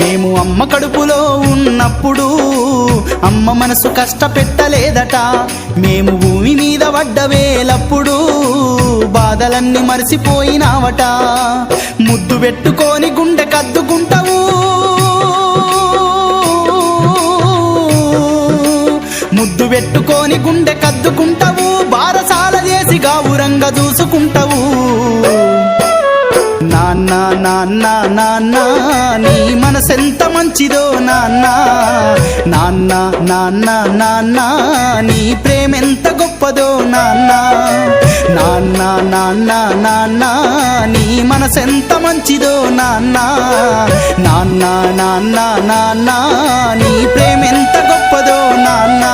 మేము అమ్మ కడుపులో ఉన్నప్పుడు అమ్మ మనసు కష్టపెట్టలేదట. మేము భూమి మీద పడ్డవేలప్పుడు బాధలన్నీ మరిసిపోయినావట. ముద్దు పెట్టుకొని గుండె కద్దుకుంటావు, ముద్దు పెట్టుకొని గుండె కద్దుకుంటావు, బారసాల చేసి గావురంగా చూసుకుంటావు. నాన్న నాన్న నాన్న నీ మనసెంత మంచిదో నాన్న, నాన్న నాన్న నాన్న నీ ప్రేమెంత గొప్పదో నాన్న, నాన్న నాన్న నాన్న నీ మనసెంత మంచిదో నాన్న, నాన్న నాన్న నాన్న నీ ప్రేమెంత గొప్పదో నాన్న.